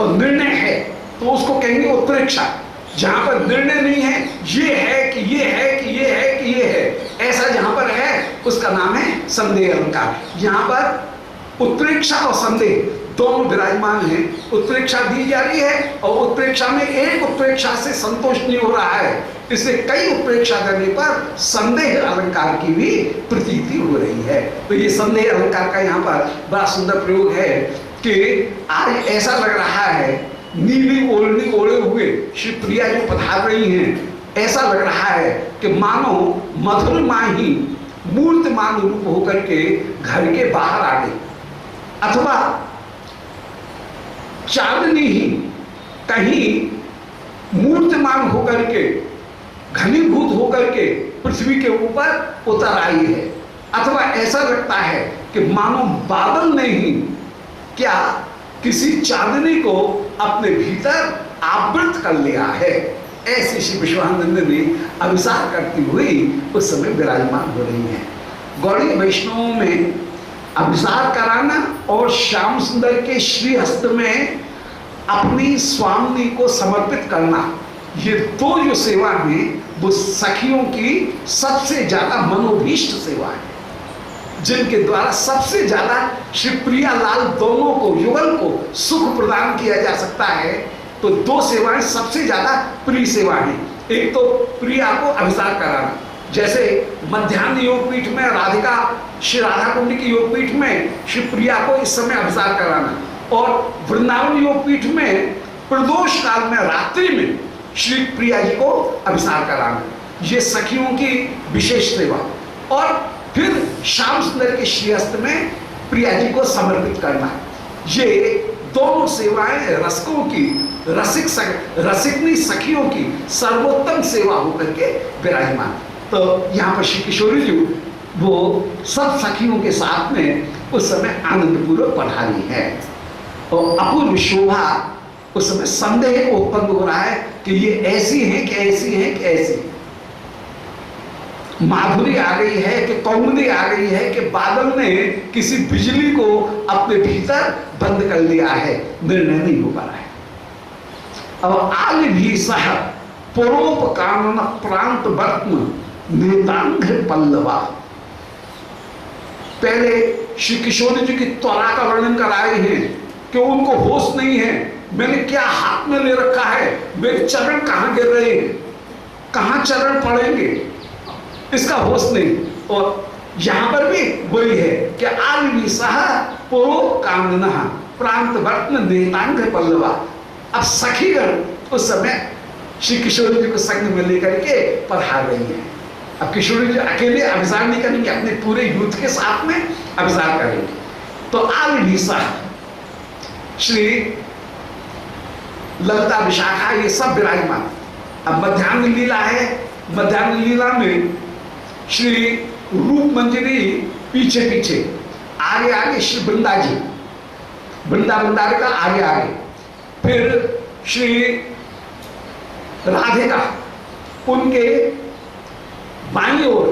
और निर्णय है तो उसको कहेंगे उत्प्रेक्षा। जहां पर निर्णय नहीं है, ये है कि ये है कि ये है कि ये है, ऐसा जहां पर है उसका नाम है संदेह अलंकार। यहां पर उत्प्रेक्षा और संदेह दोनों विराजमान हैं। उत्प्रेक्षा दी जा रही है और उत्प्रेक्षा में एक उत्प्रेक्षा से संतोष नहीं हो रहा है, इसलिए कई उत्प्रेक्षा करने पर संदेह अलंकार की भी प्रतीति हो रही है। तो ये संदेह अलंकार का यहाँ पर बड़ा सुंदर प्रयोग है कि आज ऐसा लग रहा है नीली ओढ़नी ओढ़े हुए श्री प्रिया जो पधार रही हैं, ऐसा लग रहा है कि मानो मधुर माही मूर्तिमान रूप होकर के घर के बाहर आ गई, अथवा चांदनी ही कहीं मूर्तिमान होकर के घनीभूत होकर के पृथ्वी के ऊपर उतर आई है, अथवा ऐसा लगता है कि मानो बादल ने ही क्या किसी चांदनी को अपने भीतर आवृत कर लिया है। ऐसी श्री विश्वानंद ने अभिसार करती हुई उस समय विराजमान हो रही है। गौड़ी वैष्णवों में अभिसार कराना और श्याम सुंदर के श्रीहस्त में अपनी स्वामी को समर्पित करना, ये दो जो सेवा है वो सखियों की सबसे ज्यादा मनोभीष्ट सेवा है, जिनके द्वारा सबसे ज्यादा श्री प्रिया लाल दोनों को युगल को सुख प्रदान किया जा सकता है। तो दो सेवाएं सबसे ज्यादा प्रिय सेवा है। एक तो प्रिया को अभिसार कराना, जैसे मध्यान्ह योगपीठ में राधिका श्री राधा कुंड की योगपीठ में श्री प्रिया को इस समय अभिसार कराना, और वृंदावन योगपीठ में प्रदोष काल में रात्रि में श्री प्रिया जी को अभिसार कराना, ये सखियों की विशेष सेवा। और फिर श्याम सुंदर के श्रीहस्त में प्रिया जी को समर्पित करना, ये दोनों सेवाएं रसकों की रसिकनी सखियों की सर्वोत्तम सेवा होकर के विराजमान। तो यहाँ पर श्री किशोरी जी वो सब सखियों के साथ में उस समय आनंद पूर्वक पधारी है, और अपूर्व शोभा उस समय संदेह उत्पन्न हो रहा है कि ये ऐसी है कि ऐसी है कि ऐसी, माधुरी आ गई है कि कौमुदी आ गई है कि बादल ने किसी बिजली को अपने भीतर बंद कर लिया है, निर्णय नहीं हो पा रहा है। अब आल भी सह परोपकानन प्रांत वर्त्म नेतांग पल्लवा। पहले श्री किशोरी जी की त्वरा का वर्णन कराए हैं कि उनको होश नहीं है, मैंने क्या हाथ में ले रखा है, मेरे चरण कहाँ गिर रहे हैं, कहाँ चरण पड़ेंगे, इसका होश नहीं। और यहां पर भी वही है कि आलवी सह परोपकानन प्रांत वर्त्म नेतांग पल्लवा। अब सखीगण उस समय श्री किशोरी जी को संग में लेकर के पधार रही है। अब किशोरी जी अकेले अभिसार नहीं करेंगे, अपने पूरे यूथ के साथ में अभिसार करेंगे। तो आलवी सह श्री ललिता विशाखा ये सब विराजमान। अब मध्यान्ह लीला है, मध्यान्ह लीला में श्री रूप मंजरी पीछे पीछे, आगे आगे श्री वृंदा जी, वृंदावन का आगे आगे, फिर श्री राधिका उनके बाईं ओर,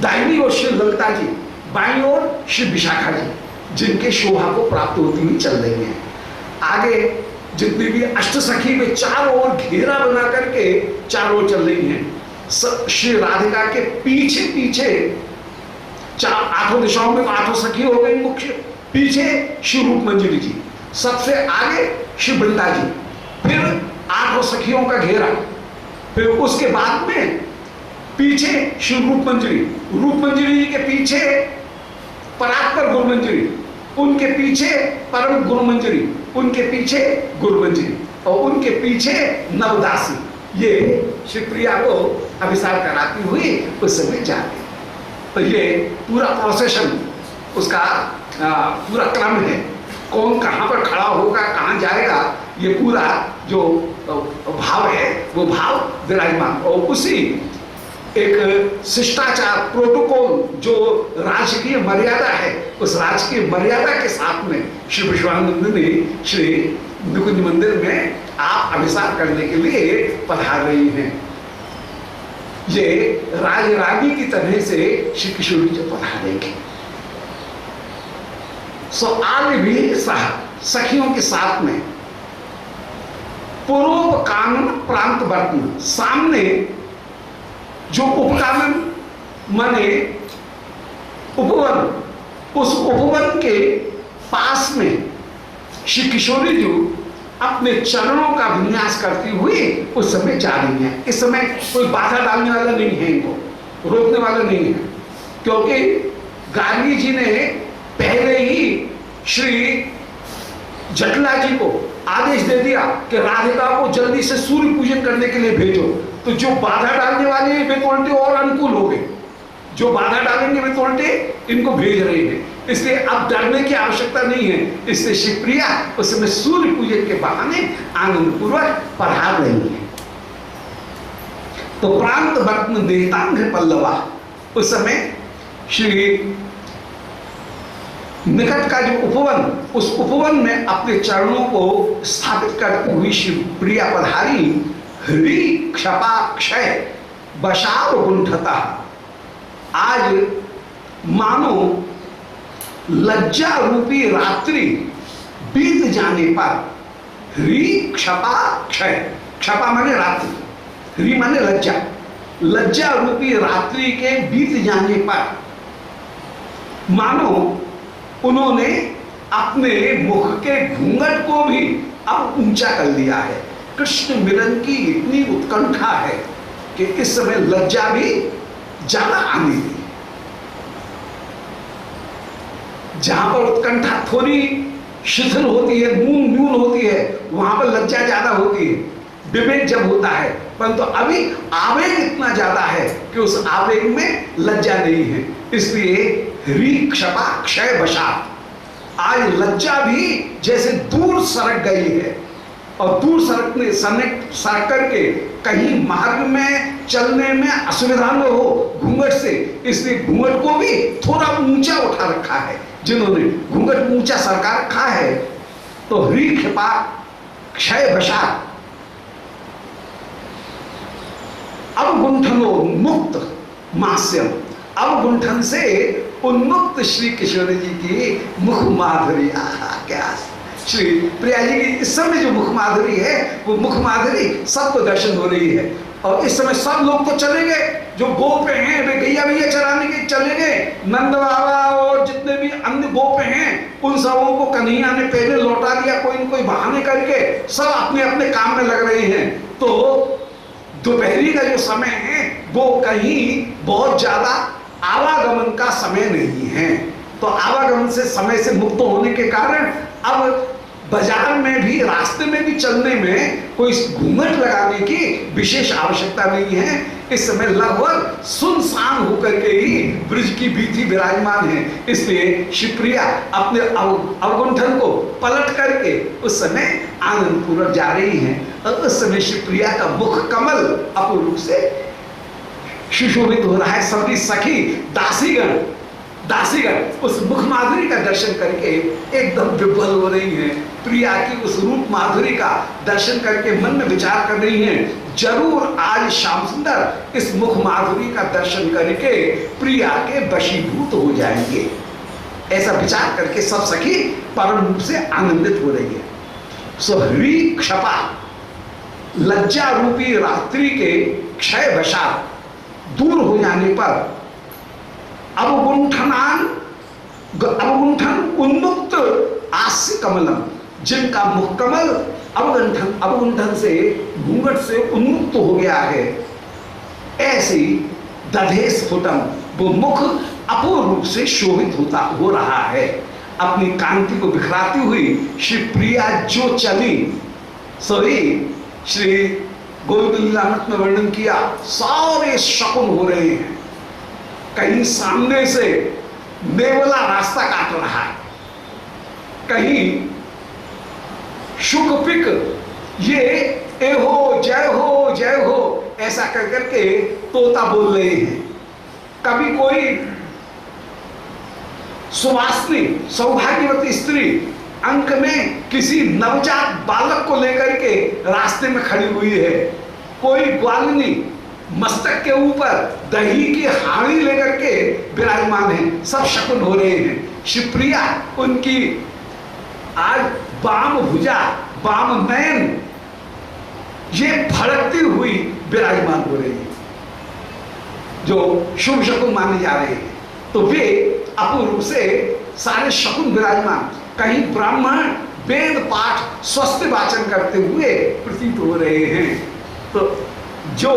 दाहिनी ओर श्री ललिता जी, बाईं ओर श्री विशाखा जी, जिनके शोभा को प्राप्त होती हुई चल रही है। आगे जितनी भी अष्ट सखी में चारों ओर घेरा बना करके चारों ओर चल रही हैं। श्री राधिका के पीछे पीछे आठों दिशाओं में आठों सखी हो गई मुख्य, पीछे श्री रूप मंजरी जी, सबसे आगे श्री वृंदा जी, फिर आठों सखियों का घेरा, फिर उसके बाद में पीछे श्री रूप मंजरी जी के पीछे परात्पर गुरु मंजरी, उनके पीछे परम गुरु मंजरी, उनके पीछे गुरु मंजरी, और उनके पीछे नवदासी। ये श्री प्रिया को अभिसार कराती हुई उस समय जाती। तो ये पूरा प्रोसेशन उसका पूरा क्रम है, कौन कहाँ पर खड़ा होगा, कहाँ जाएगा, ये पूरा जो भाव है वो भाव विराजमान। और उसी एक शिष्टाचार प्रोटोकॉल जो राजकीय मर्यादा है, उस राजकीय मर्यादा के साथ में श्री विश्वानंद ने श्री निकुंज मंदिर में आप अभिसार करने के लिए पधार रही हैं। ये राज रानी की तरह से श्री किशोरी जी पधारेंगे। सो आल भी सह सखियों के साथ में पूर्व कानन प्रांत वर्तन, सामने जो उपकानन माने उपवन, उस उपवन के पास में श्री किशोरी जी अपने चरणों का विन्यास करती हुई उस समय जा रही है। इस समय कोई बाधा डालने वाला नहीं है, इनको रोकने वाला नहीं है, क्योंकि गार्गी जी ने पहले ही श्री जटला जी को आदेश दे दिया कि राधिका को जल्दी से सूर्य पूजन करने के लिए भेजो। तो जो बाधा डालने वाले हैं वे तो उल्टे और अनुकूल हो गए, जो बाधा डालेंगे वे तो उल्टे इनको भेज रहे हैं। इसलिए अब डरने की आवश्यकता नहीं है। इसलिए शिवप्रिया उस समय सूर्य पूजन के बहाने आनंद पूर्वक पधार रही है। तो प्रांत वर्तन देहतांग पल्लवा, उस समय श्री निकट का जो उपवन, उस उपवन में अपने चरणों को स्थापित करती हुई शिवप्रिया पधारी। हृदय क्षपा क्षय बशार गुंठता, आज मानो लज्जा रूपी रात्रि बीत जाने पर, हृदय क्षपा क्षय, क्षपा माने रात्रि, हृदय माने लज्जा, लज्जा रूपी रात्रि के बीत जाने पर मानो उन्होंने अपने मुख के घूंघट को भी अब ऊंचा कर लिया है। कृष्ण मिलन की इतनी उत्कंठा है कि इस समय लज्जा भी ज्यादा आने लगी। जहां पर उत्कंठा थोड़ी शिथिल होती है, न्यून होती है, वहां पर लज्जा ज्यादा होती है, विवेक जब होता है। परंतु अभी आवेग इतना ज्यादा है कि उस आवेग में लज्जा नहीं है। इसलिए हृदय क्षपा क्षय बशात, आज लज्जा भी जैसे दूर सरक गई है, और दूर सरकने सरक करके कहीं मार्ग में चलने में असुविधा न हो घूंघट से, इसलिए घूंघट को भी थोड़ा ऊंचा उठा रखा है। जिन्होंने घूंघट ऊंचा सरका रखा है, तो हृदय क्षपा क्षय बशात, अवगुंठनो मुक्त मास्यम, अवगुंठन से उन्मुक्त श्री किशोरी जी की मुख माधुरी, क्या श्री प्रिया जी की इस समय जो मुख माधुरी है, वो मुख माधुरी सबको दर्शन हो रही है। और इस समय सब लोग तो चले गए, जो गोप हैं वे गैया भैया चराने के चले गए, नंद बाबा और जितने भी अन्य गोप हैं उन सबों को कन्हैया ने पहले लौटा दिया, कोई न कोई बहाने करके सब अपने अपने काम में लग रहे हैं। तो दोपहरी का जो समय है वो कहीं बहुत ज्यादा आवागमन का समय नहीं है। तो आवागमन से समय से मुक्त होने के कारण अब बाजार में भी, रास्ते में भी चलने में कोई घूंघट लगाने की विशेष आवश्यकता नहीं है। इस समय लगभग सुनसान होकर के ही ब्रिज की बीथी विराजमान है। इसलिए शिवप्रिया अपने अवगुंठन को पलट करके उस समय आनंद पूर्वक जा रही हैं। और उस समय शिवप्रिया का मुख कमल अपूर्व रूप से सुशोभित हो रहा है। सभी सखी दासीगण उस मुख माधुरी का दर्शन करके एकदम विभल हो रही हैं। प्रिया की उस रूप माधुरी का दर्शन करके मन में विचार कर रही हैं, जरूर आज श्याम सुंदर इस मुख माधुरी का दर्शन करके प्रिया के वशीभूत हो जाएंगे। ऐसा विचार करके सब सखी परम रूप से आनंदित हो रही है। सो हृदय क्षपा, लज्जा रूपी रात्रि के क्षय वशात दूर हो जाने पर अवगुंठन उन्मुक्त आस्य कमलम, जिनका मुख कमल अवगुंठन से घूंघट से उन्मुक्त हो गया है, ऐसी दधे स्फुटम, वो मुख अपूर्व रूप से शोभित हो रहा है। अपनी कांति को बिखराती हुई श्री प्रिया जो चली, सॉरी श्री गोविंद लीलामृत में वर्णन किया, सारे शकुन हो रहे हैं। कहीं सामने से नेवला रास्ता काट रहा है, कहीं शुकपिक ये ए हो जय हो ऐसा कर करके तोता बोल रहे हैं। कभी कोई सुवासिनी सौभाग्यवती स्त्री अंक में किसी नवजात बालक को लेकर के रास्ते में खड़ी हुई है, कोई ग्वालिनी मस्तक के ऊपर दही की हाड़ी लेकर के विराजमान है। सब शकुन हो रहे हैं। शिवप्रिया उनकी आज वाम भुजा, वाम नयन ये फड़कती हुई विराजमान हो रही है, जो शुभ शकुन माने जा रहे हैं। तो वे अपूर्व रूप से सारे शकुन विराजमान, कहीं ब्राह्मण वेद पाठ स्वस्थ वाचन करते हुए प्रतीत हो रहे हैं। तो जो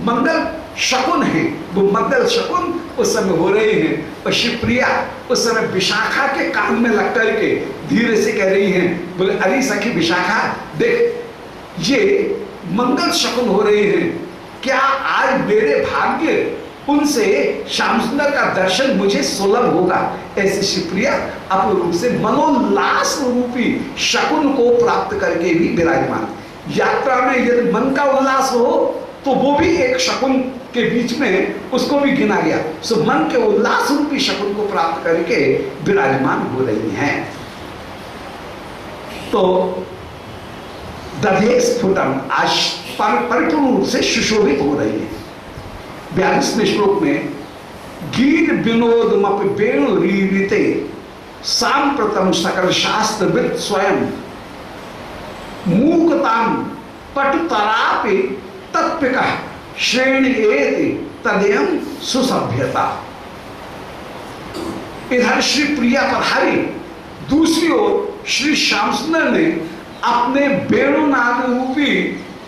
मंगल शकुन है वो मंगल शकुन उस समय हो रहे हैं। और शिवप्रिया उस समय विशाखा के कान में लग करके धीरे से कह रही हैं, बोले अरे सखी विशाखा देख, ये मंगल शकुन हो रहे हैं, क्या आज मेरे भाग्य उनसे श्याम सुंदर का दर्शन मुझे सुलभ होगा। ऐसे शिवप्रिया अपूर्व रूप से मनोल्लास रूपी शकुन को प्राप्त करके भी विराजमान। यात्रा में यदि मन का उल्लास हो तो वो भी एक शकुन के बीच में उसको भी गिना गया। सो मन के उल्लास रूपी शकुन को प्राप्त करके विराजमान हो रही हैं। तो दधे स्फुटम आज परिपूर्ण रूप से सुशोभित हो रही है। 42वें श्लोक में गीत विनोदमप वेणु रीरिते सांप्रतम सकल शास्त्रविद स्वयं मूकताम पटुतरापि तत्पिक श्रेणी तदेयं सुसभ्यता। इधर श्री प्रिया पधारी, दूसरी ओर श्री श्याम सुंदर ने अपने वेणुनाद रूपी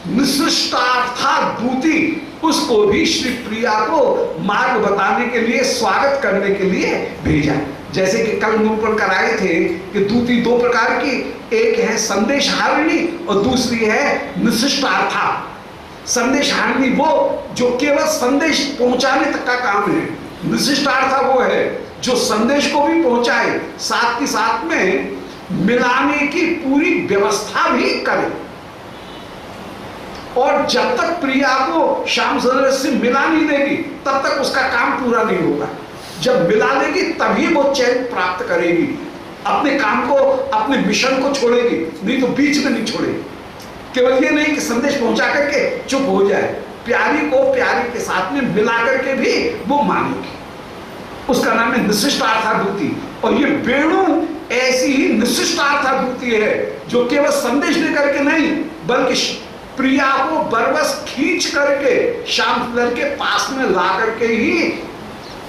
निशिष्टार्थाभूति उसको भी श्री प्रिया को मार्ग बताने के लिए, स्वागत करने के लिए भेजा। जैसे कि कल निरूपण कराए थे कि दूती दो प्रकार की, एक है संदेशहारिणी और दूसरी है निशिष्टार्था। संदेशहारिणी वो जो केवल संदेश पहुंचाने तक का काम है, निशिष्टार्था वो है जो संदेश को भी पहुंचाए, साथ ही साथ में मिलाने की पूरी व्यवस्था भी करे। और जब तक प्रिया को श्याम सुंदर से मिला नहीं देगी तब तक उसका काम पूरा नहीं होगा। जब मिला लेगी तभी वो चैन प्राप्त करेगी, अपने काम को, अपने मिशन को छोड़ेगी, नहीं तो बीच में नहीं छोड़ेगी। केवल ये नहीं कि संदेश पहुंचा करके चुप हो जाए, प्यारी को प्यारी के साथ में मिला करके भी वो मानेगी। उसका नाम है निशिष्टार्थाभूति। और ये वेणु ऐसी ही निशिष्टार्थाभूति है जो केवल संदेश देकर के नहीं बल्कि प्रिया को बरबस खींच करके श्याम सुंदर के पास में ला करके ही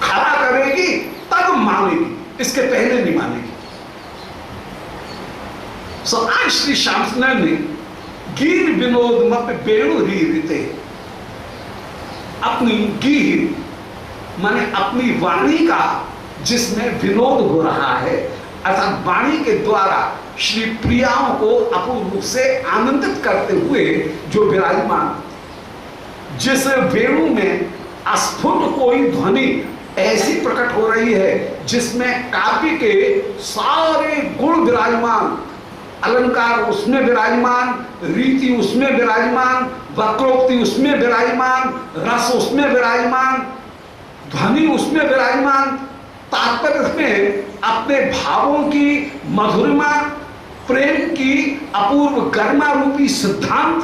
खड़ा करेगी, तब मानेगी, इसके पहले नहीं मानेगी। सो आज श्री श्याम सुंदर ने गीत विनोद मत वेणु रीरिते, अपनी गीत माने अपनी वाणी का जिसमें विनोद हो रहा है, अर्थात वाणी के द्वारा श्री प्रियाओं को अपूर्व रूप से आनंदित करते हुए जो विराजमान, जिस वेणु में अस्फुट कोई ध्वनि ऐसी प्रकट हो रही है जिसमें काव्य के सारे गुण विराजमान, अलंकार उसमें विराजमान, रीति उसमें विराजमान, वक्रोक्ति उसमें विराजमान, रस उसमें विराजमान, ध्वनि उसमें विराजमान, तात्पर्य में अपने भावों की मधुरिमा, प्रेम की अपूर्व गर्मा रूपी सिद्धांत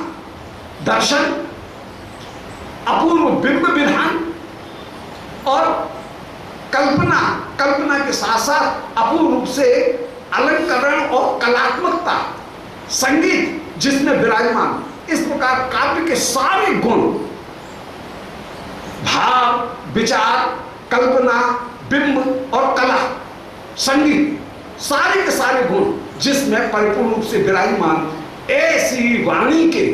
दर्शन, अपूर्व बिंब विधान और कल्पना के साथ साथ अपूर्व रूप से अलंकरण और कलात्मकता, संगीत जिसमें विराजमान, इस प्रकार काव्य के सारे गुण, भाव, विचार, कल्पना, बिंब और कला, संगीत, सारे के सारे गुण जिसमें परिपूर्ण रूप से विराजमान, ऐसी वाणी के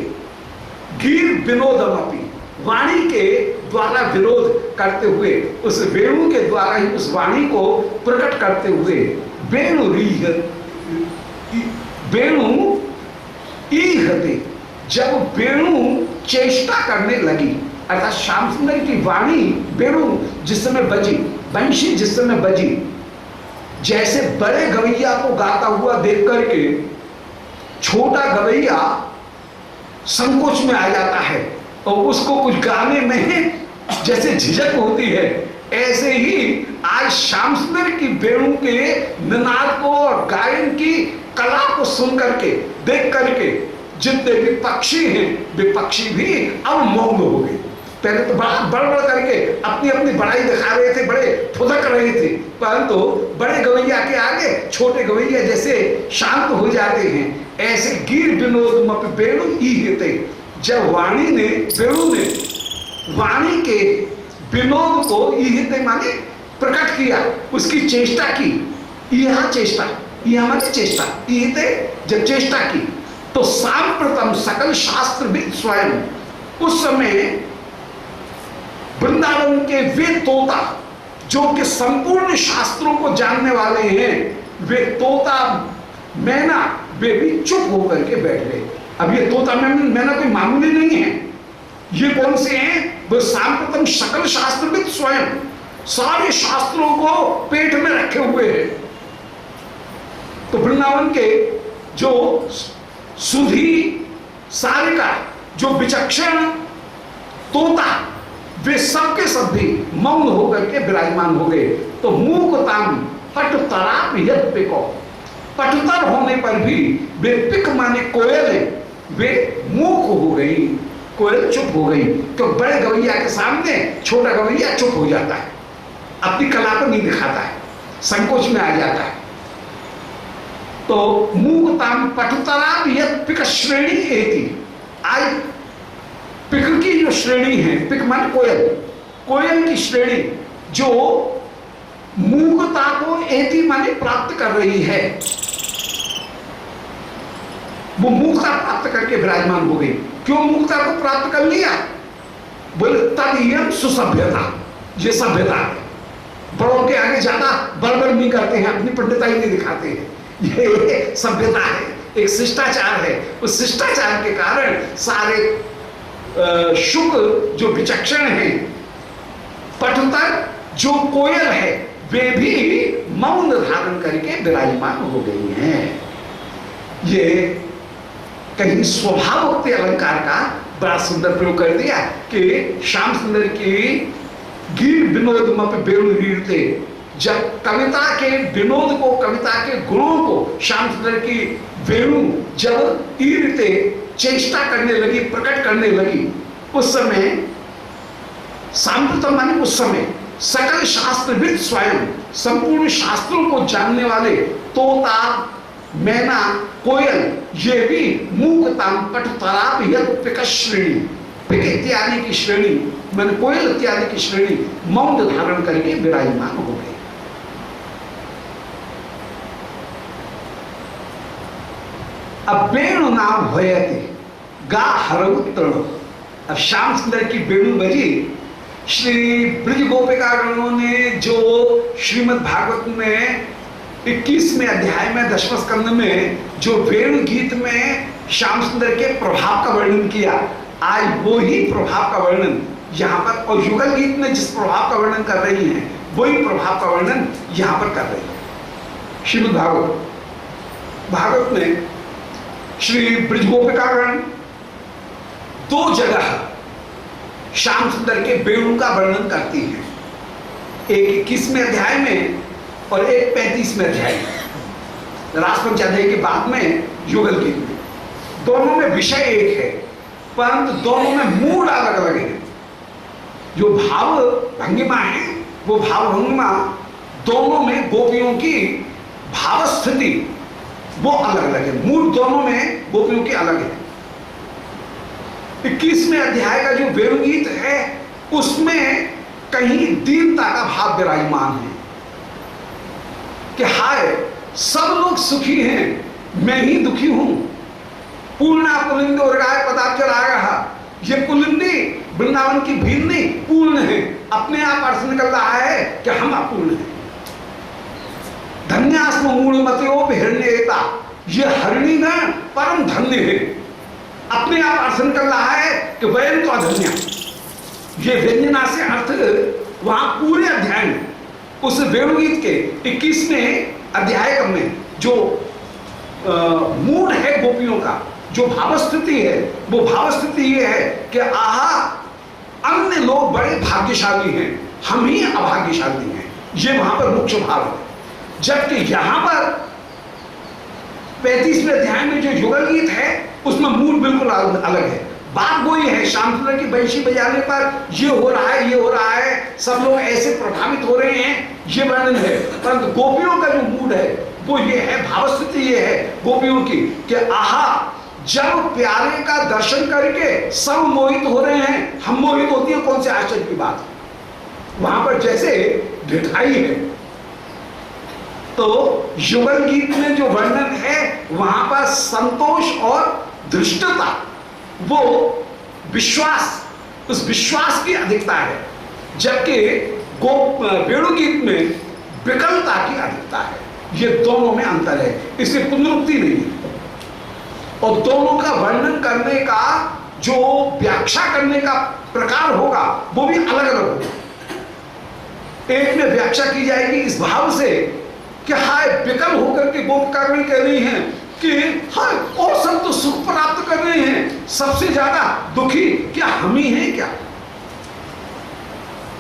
गीत विनोदमपि, वाणी के द्वारा विरोध करते हुए, उस वेणु के द्वारा ही उस वाणी को प्रकट करते हुए, वेणु ईहते, जब वेणु चेष्टा करने लगी, अर्थात श्याम सुंदर की वाणी वेणु जिस समय बजी, बंशी जिस समय बजी, जैसे बड़े गवैया को गाता हुआ देख करके छोटा गवैया संकोच में आ जाता है और उसको कुछ गाने में जैसे झिझक होती है, ऐसे ही आज श्याम सुंदर की वेणु के निनाद को और गायन की कला को सुन करके, देख करके जितने भी पक्षी हैं वे पक्षी भी अब मौन हो गए। पहले तो बड़ा बड़ करके अपनी अपनी बड़ाई दिखा रहे थे, बड़े फुदक रहे थे, परंतु बड़े गवैया के आगे छोटे गवैया जैसे शांत हो जाते हैं, ऐसे गिर विनोद मप वेणु ईहते। जब वेणु ने वाणी के विनोद को ईहते माने प्रकट किया, उसकी चेष्टा की, यह चेष्टा, यह माने चेष्टा, ईहते जब चेष्टा की, तो सांप्रतम सकल शास्त्र विद स्वयं, उस समय वृंदावन के वे तोता जो कि संपूर्ण शास्त्रों को जानने वाले हैं, वे तोता मैना वे भी चुप होकर के बैठ गए। अब ये तोता मैना कोई मामूली नहीं है, ये कौन से हैं? वो सांप्रतम सकल शास्त्र विद स्वयं, सारे शास्त्रों को पेट में रखे हुए हैं। तो वृंदावन के जो सुधी सारिका, जो विचक्षण तोता, वे सबके सब भी मौन होकर के विराजमान हो गए। तो मूकताम पटुतराप यद पिको, पटुतर होने पर भी वे पिक माने कोयल है, वे मूक हो गई, कोयल चुप हो गई। तो बड़े गवैया के सामने छोटा गवैया चुप हो जाता है, अपनी कला को नहीं दिखाता है, संकोच में आ जाता है। तो मूकताम पटुतराप यद पिक श्रेणी एति, आज पिक की जो श्रेणी है, पिक मान कोयल, कोयल की श्रेणी जो मूकता को एति माने प्राप्त कर रही है, वो मूकता प्राप्त करके विराजमान हो गई। क्यों मूकता को प्राप्त कर लिया? बोले तद यम सुसभ्यता, ये सभ्यता है। बड़ों के आगे ज्यादा बड़बड़ नहीं करते हैं, अपनी पंडिताई नहीं दिखाते हैं, ये सभ्यता है, एक शिष्टाचार है। उस शिष्टाचार के कारण सारे शुक जो विचक्षण है, पटुतर जो कोयल है, वे भी मौन धारण करके विराजमान हो गई हैं। ये कहीं स्वभावोक्ति अलंकार का बड़ा सुंदर प्रयोग कर दिया कि श्याम सुंदर की गिर विनोद मप वेणु रीड़ते, जब कविता के विनोद को, कविता के गुणों को श्याम सुंदर की वेणु जब ईरते चेष्टा करने लगी, प्रकट करने लगी, उस समय सांप्रतम माने उस समय सकल शास्त्र विद स्वयं, संपूर्ण शास्त्रों को जानने वाले तोता मैना कोयल, ये भी मूकताम पटुतराप यद पिक श्रेणी, पिक इत्यादि की श्रेणी मैंने कोयल इत्यादि की श्रेणी मौन धारण करके विराजमान हो गए। अब वेणु नाम भयते गा हरऊ तृण, अब श्याम सुंदर की वेणु बजी। श्री ब्रज गोपिका गणों ने जो श्रीमद् भागवत में 21वें अध्याय में 10वें स्कंद में जो वेणु गीत में श्याम सुंदर के प्रभाव का वर्णन किया, आज वो ही प्रभाव का वर्णन यहाँ पर, और युगल गीत में जिस प्रभाव का वर्णन कर रही हैं वही प्रभाव का वर्णन यहाँ पर कर रही है। श्रीमद् भागवत में श्री ब्रज गोपिकागण दो जगह श्याम सुंदर के वेणु का वर्णन करती हैं, एक 21वें अध्याय में और एक 35वें अध्याय में, रास पंचाध्याय के बाद में युगल गीत में। दोनों में विषय एक है, परंतु दोनों में मूड अलग अलग है। जो भाव भंगिमा है, वो भाव भंगिमा दोनों में गोपियों की भाव स्थिति वो अलग अलग है, मूड दोनों में गोपियों की अलग है। 21वें अध्याय का जो वेणु गीत है उसमें कहीं दीनता का भाव विराजमान है कि हाय सब लोग सुखी हैं, मैं ही दुखी हूं। पूर्णा पुलिंदो उर्गाय पदार्थ रहा, ये पुलिंदी वृंदावन की भीड़ नहीं, पूर्ण है, अपने आप अर्थ निकल रहा है कि हम अपूर्ण हैं। धन्यास्म मूढ़मत्यो हिरण्यता, ये हरिणीगण परम धन्य है, अपने आप अर्थ निकल रहा है कि वयम तो अधन्य। ये व्यंजना से अर्थ वहां पूरे अध्याय में उस वेणुगीत के 21वें अध्याय में जो मूड है गोपियों का, जो भावस्थिति है, वो भावस्थिति ये है कि आहा अन्य लोग बड़े भाग्यशाली हैं, हम ही अभाग्यशाली हैं, ये वहां पर मुख्य भाव है। जबकि यहां पर 35वें अध्याय में जो युगल गीत है उसमें मूड बिल्कुल अलग है। बात वही है, श्याम सुंदर की बंशी बजाने पर ये हो रहा है, ये हो रहा है, सब लोग ऐसे प्रभावित हो रहे हैं, ये वर्णन है। परंतु गोपियों का जो मूड है वो ये है, भावस्थिति ये है गोपियों की कि आहा, जब प्यारे का दर्शन करके सब मोहित हो रहे हैं, हम मोहित होती है, कौन से आश्चर्य की बात। वहां पर जैसे ढिठाई है, तो युगल गीत में जो वर्णन है वहां पर संतोष और धृष्टता, वो विश्वास, उस विश्वास की अधिकता है, जबकि वेणु गीत में विकलता की अधिकता है। ये दोनों में अंतर है, इसलिए पुनरुक्ति नहीं है। और दोनों का वर्णन करने का जो व्याख्या करने का प्रकार होगा वो भी अलग अलग होगा। एक में व्याख्या की जाएगी इस भाव से कि हाय विकल होकर के गोपकागण कह रही हैं कि हाय और सब तो सुख प्राप्त कर रहे हैं, सबसे ज्यादा दुखी क्या हम ही हैं क्या।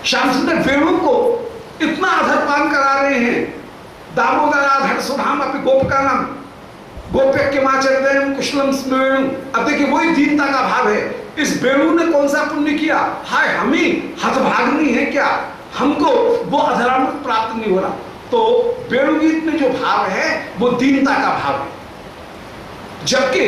श्याम सुंदर वेणु को इतना अधरपान करा रहे हैं, दामोदराधर सुधाम अपनी गोपकानम गोप्यक्यमाचर्यं कुशलम स्मरणं। अब देखिए वही दीनता का भाव है। इस वेणु ने कौन सा पुण्य किया, हाय हम ही हतभाग्नी है क्या, हमको वो अधरामृत प्राप्त नहीं हो रहा। तो वेणु गीत में जो भाव है वो दीनता का भाव है, जबकि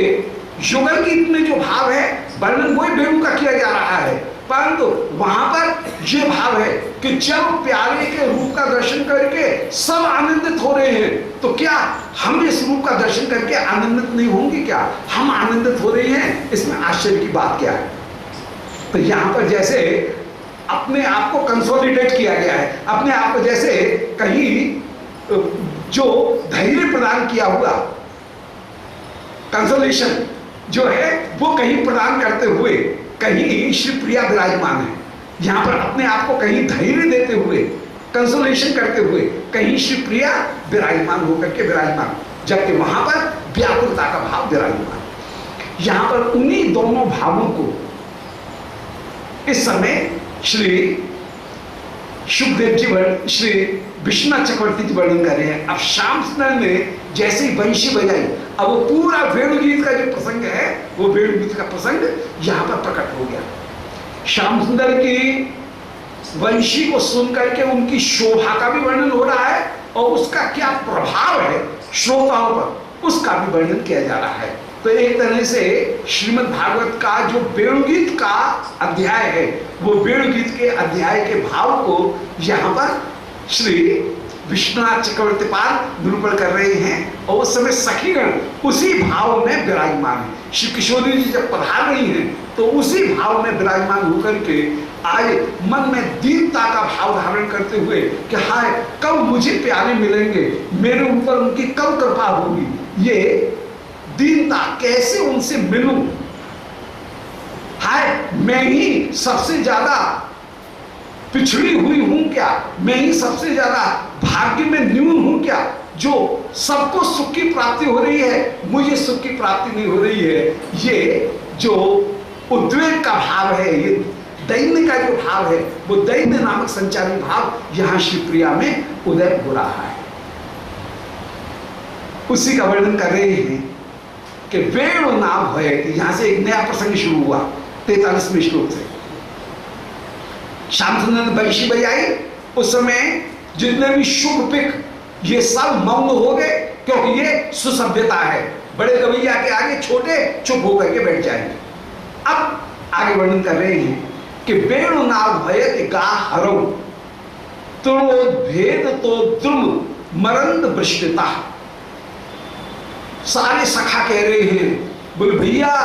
युगल गीत में जो भाव है वर्णन वही वेणु का किया जा रहा है, परंतु वहां पर यह भाव है कि जब प्यारे के रूप का दर्शन करके सब आनंदित हो रहे हैं, तो क्या हम इस रूप का दर्शन करके आनंदित नहीं होंगे क्या, हम आनंदित हो रहे हैं, इसमें आश्चर्य की बात क्या है। तो यहां पर जैसे अपने आप को कंसोलिडेट किया गया है, अपने आप को जैसे कहीं जो धैर्य प्रदान किया हुआ कंसोलेशन जो है वो कहीं प्रदान करते हुए कहीं श्री प्रिया विराजमान है। यहां पर अपने आप को कहीं धैर्य देते हुए कंसोलेशन करते हुए कहीं श्री प्रिया विराजमान होकर के विराजमान, जबकि वहां पर व्याकुलता का भाव विराजमान। यहां पर उन्हीं दोनों भावों को इस समय श्री सुखदेव जी श्री विश्वनाथ चक्रवर्ती जी वर्णन कर रहे हैं। अब श्याम सुंदर ने जैसे ही बंशी बजाई, अब वो पूरा वेणु गीत का जो प्रसंग है वो वेणु गीत का प्रसंग यहां पर प्रकट हो गया। श्याम सुंदर की वंशी को सुन करके उनकी शोभा का भी वर्णन हो रहा है और उसका क्या प्रभाव है श्रोताओं पर उसका भी वर्णन किया जा रहा है। तो एक तरह से श्रीमद् भागवत का जो वेणुगीत का अध्याय है वो वेणुगीत के अध्याय के भाव को यहाँ पर श्री विश्वनाथ चक्रवर्ती पाद निरूपण कर रहे हैं और उस समय सखीगण उसी भाव में विराजमान है। श्री किशोरी जी जब पधार रही हैं तो उसी भाव में विराजमान होकर के आज मन में दीनता का भाव धारण करते हुए कि हाय कब मुझे प्यारे मिलेंगे, मेरे ऊपर उनकी कब कृपा होगी, ये दीनता कैसे उनसे मिलूं, हाय मैं ही सबसे ज्यादा पिछड़ी हुई हूं क्या, मैं ही सबसे ज्यादा भाग्य में न्यून हूं क्या, जो सबको सुख की प्राप्ति हो रही है मुझे सुख की प्राप्ति नहीं हो रही है। ये जो उद्वेग का भाव है, ये दैन्य का जो भाव है वो दैन्य नामक संचारी भाव यहां श्री प्रिया में उदय हो रहा है। उसी का वर्णन कर रहे हैं कि वेणु नाम है। यहां से एक नया प्रसंग शुरू हुआ 43वें श्लोक से। श्याम सुंदर ने बंशी बजाई, उस समय जितने भी शुभ पिक ये सब मौन हो गए, क्योंकि ये सुसभ्यता है। बड़े कवैया के आगे छोटे चुप होकर के बैठ जाएंगे। अब आगे वर्णन कर रहे हैं कि वेणु नाम भयत गा हरौ भेद तो द्रुम मरंद वृष्टिता। सारे सखा कह रहे हैं, बोले भैया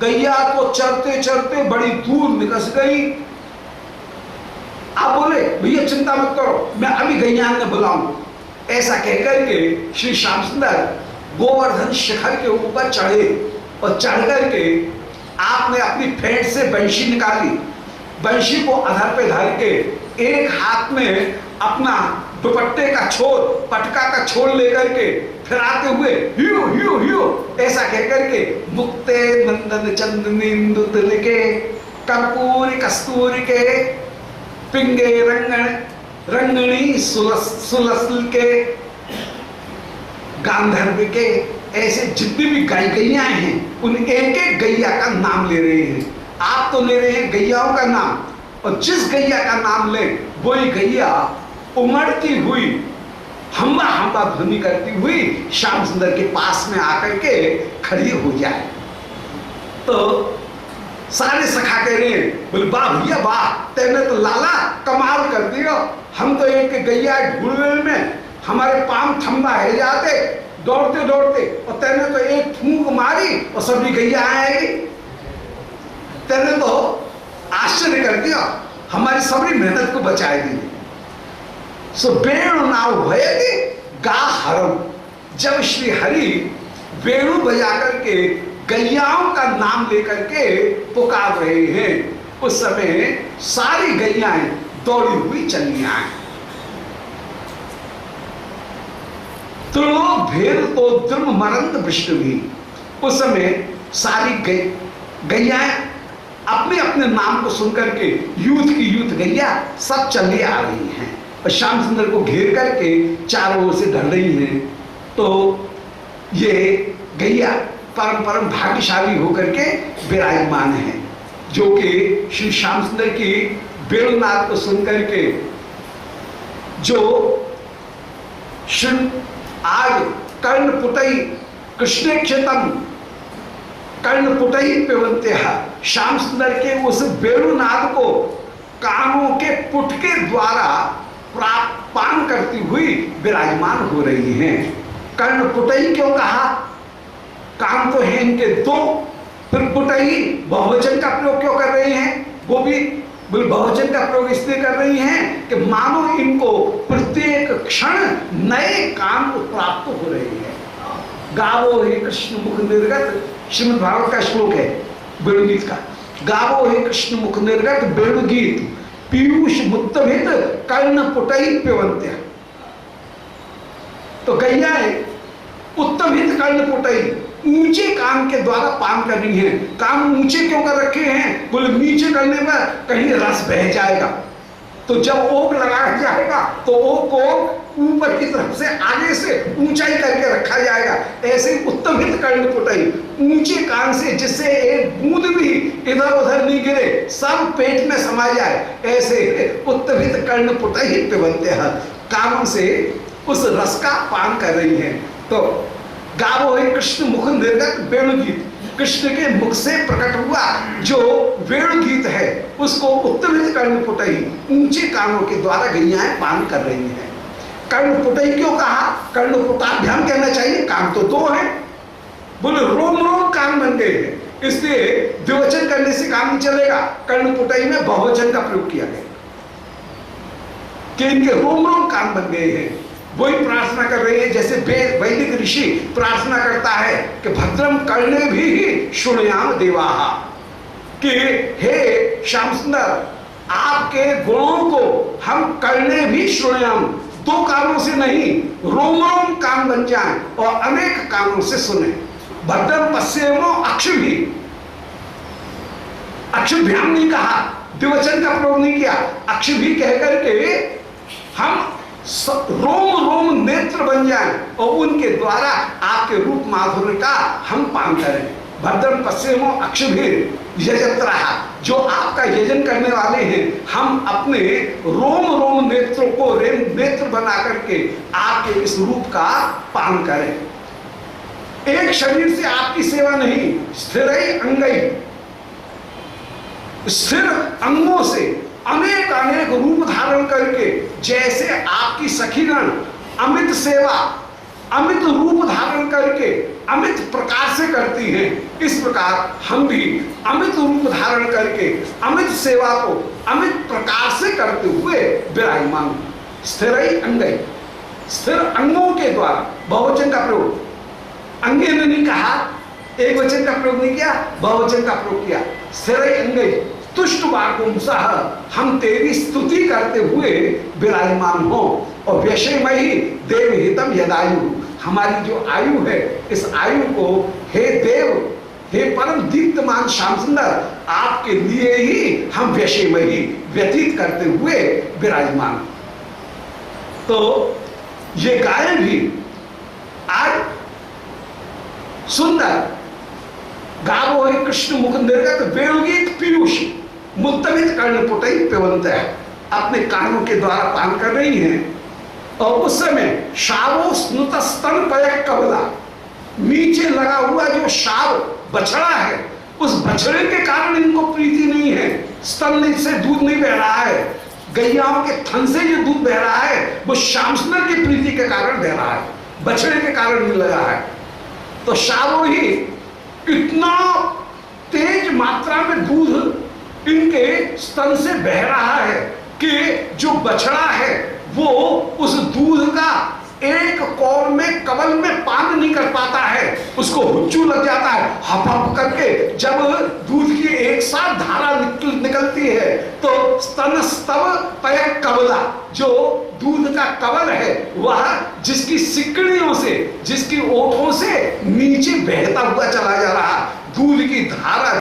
गैया तो चरते चरते बड़ी दूर निकस गई। आप बोले भैया चिंता मत करो, मैं अभी गैयान ने बुलाऊं। ऐसा कहकर के श्री श्याम सुंदर गोवर्धन शिखर के ऊपर चढ़े और चढ़ करके आपने अपनी फेंट से बंशी निकाली, बंशी को अधर पे धर के एक हाथ में अपना दुपट्टे का छोर, पटका का छोर लेकर के फिराते हुए हियो हियो हियो ऐसा कहकर के मुक्ते नंदन चंदनी के कर्पूरी कस्तूरी के पिंगे रंगण रंगणी सुलसल के गांधर्व के, ऐसे जितनी भी गैया हैं उन एक एक गैया का नाम ले रहे हैं। आप तो ले रहे हैं गैयाओं का नाम, और जिस गैया का नाम ले वही गैया उमड़ती हुई हम्बा हम्बा ध्वनि करती हुई श्याम सुंदर के पास में आकर के खड़ी हो जाए। तो सारे सखा कह रहे हैं, बोले वाह भैया वाह, तेने तो लाला कमाल कर दिया, हम तो एक गैया ढूंढने में हमारे पांव थम्बा है जाते दौड़ते दौड़ते, और तेने तो एक फूंक मारी और सभी गैया आएगी। तेने तो आश्चर्य कर दिया, हमारी सभी मेहनत को बचाए दी। सो वेणु नाव भयति गा हरम, जब श्री हरि वेणु बजा करके गैयाओं का नाम लेकर के पुकार रहे हैं, उस समय सारी गैयाएं दौड़ी हुई चली आए। त्रिलोक भेद तो द्रुम मरंद विष्णु भी, उस समय सारी गैयाएं अपने अपने नाम को सुनकर के यूथ की यूथ गैया सब चली आ रही हैं और श्याम सुंदर को घेर करके चारों ओर से ढल रही हैं। तो ये गैया परम परम भाग्यशाली होकर के विराजमान है, जो कि श्री श्याम सुंदर की वेणुनाद को सुनकर के जो आज कर्ण पुटई कृष्णेक्षतम कर्ण पुटई पिबंत्य, श्याम सुंदर के उस वेणुनाद को कानों के पुट के द्वारा प्राप्त पान करती हुई विराजमान हो रही हैं। कर्ण पुटई क्यों कहा? काम तो है इनके दो, फिर पुटई बहुवचन का प्रयोग क्यों कर रहे हैं? वो भी बहुवचन का प्रयोग इसलिए कर रही हैं कि मानो इनको प्रत्येक क्षण नए काम प्राप्त हो रहे हैं। गावो हे कृष्ण मुख निर्गत, श्रीमद् भागवत का श्लोक है वेणुगीत का। गावो हे कृष्ण मुख निर्गत वेणुगीत पीयूष मुत्तभित कर्ण पुटई पिबंत्य। तो गैयाएं उत्तमहित कर्ण पुटई ऊंचे काम के द्वारा पान कर रही हैं। काम ऊंचे क्यों कर रखे हैं? बोले नीचे करने पर कहीं रस बह जाएगा, तो जब ओक लगाया जाएगा तो ओक को ऊपर की तरफ से आगे से ऊंचाई करके रखा जाएगा। ऐसे उत्तमहित कर्ण पुटई, ऊंचे कान से जिससे एक बूंद भी इधर उधर नहीं गिरे, सब पेट में समा जाए, ऐसे उत्तमहित कर्ण पुटई पिबंत्य हैं। कामों से उस रस का पान कर रही हैं। तो गावो है कृष्ण मुख निर्गत वेणुगीत, कृष्ण के मुख से प्रकट हुआ जो वेणुगीत है उसको उत्तमहित कर्ण पुटई ऊंचे कानों के द्वारा गैयाएं पान कर रही हैं। कर्ण पुटई क्यों कहा? कर्ण पुटाभ्याम कहना चाहिए, काम तो दो है। बोले रोम रोम कान बन गए हैं, इसलिए द्विवचन करने से काम नहीं चलेगा। कर्ण पुटई में बहुवचन का प्रयोग किया गया कि इनके रोम रोम कान बन गए हैं। वही प्रार्थना कर रही है जैसे वैदिक ऋषि प्रार्थना करता है कि भद्रम कर्णे भी शुणयाम देवाहा, कि हे श्याम सुंदर आपके गुणों को हम कर्णे भी शुणयाम, दो कानों से नहीं रोम रोम कान बन जाएं और अनेक कानों से सुने। भद्रम पश्येमो अक्षुभी, अक्षुभ्याम नहीं कहा, द्विवचन का प्रयोग नहीं किया, अक्षुभी कहकर के हम रोम रोम नेत्र बन जाएं और उनके द्वारा आपके रूप माधुर्य का हम पान करें। भद्रम पश्येमो अक्षुभिर यजत्रा, जो आपका यजन करने वाले हैं, हम अपने रोम रोम नेत्रों को नेत्र बना करके आपके इस रूप का पान करें। एक शरीर से आपकी सेवा नहीं, स्थिर अंगई, स्थिर अंगों से अनेक अनेक रूप धारण करके, जैसे आपकी सखीगण अमित सेवा अमित रूप धारण करके अमित प्रकार से करती हैं, इस प्रकार हम भी अमित रूप धारण करके अमित सेवा को अमित प्रकार से करते हुए विराजमान। स्थिर अंगई, स्थिर अंगों के द्वारा, बहुवचन का प्रयोग, अंगे ने नहीं कहा, एक वचन का प्रयोग नहीं किया, बहुवचन का प्रयोग किया। स्थिर अंगई तुष्ट वाकुंसह, हम तेरी स्तुति करते हुए विराजमान हो। और व्यशयमयी देवहितम यदायु, हमारी जो आयु है इस आयु को हे देव, हे परम दीप्तमान श्याम सुंदर, आपके लिए ही हम व्यशयमयी व्यतीत करते हुए विराजमान। तो ये गाय भी आज सुंदर गावो है कृष्ण मुख निर्गत वेणुगीत पीयूष मुत्तमित कर्ण पुटई पिबंत है, अपने कानों के द्वारा पान कर रही हैं। और उस समय शावो स्नुत स्तन पय कबला, नीचे लगा हुआ जो शाव बछड़ा है, उस बछड़े के कारण इनको प्रीति नहीं है। स्तन से दूध नहीं बह रहा है, गैयाओं के थन से जो दूध बह रहा है वो श्याम सुंदर की प्रीति के कारण बह रहा है, बछड़े के कारण नहीं लगा है। तो शावो ही इतना तेज मात्रा में दूध इनके स्तन से बह रहा है कि जो बछड़ा है वो उस दूध का एक कौर में कवल में पान नहीं कर पाता है, उसको हुच्चू लग जाता है। हप हप करके जब दूध की एक साथ धारा निकलती है तो स्तन स्तव पय कबला, जो दूध का कवल है वह जिसकी सिकड़ियों से, जिसकी ओठों से नीचे बहता हुआ चला जा रहा, दूध की धारा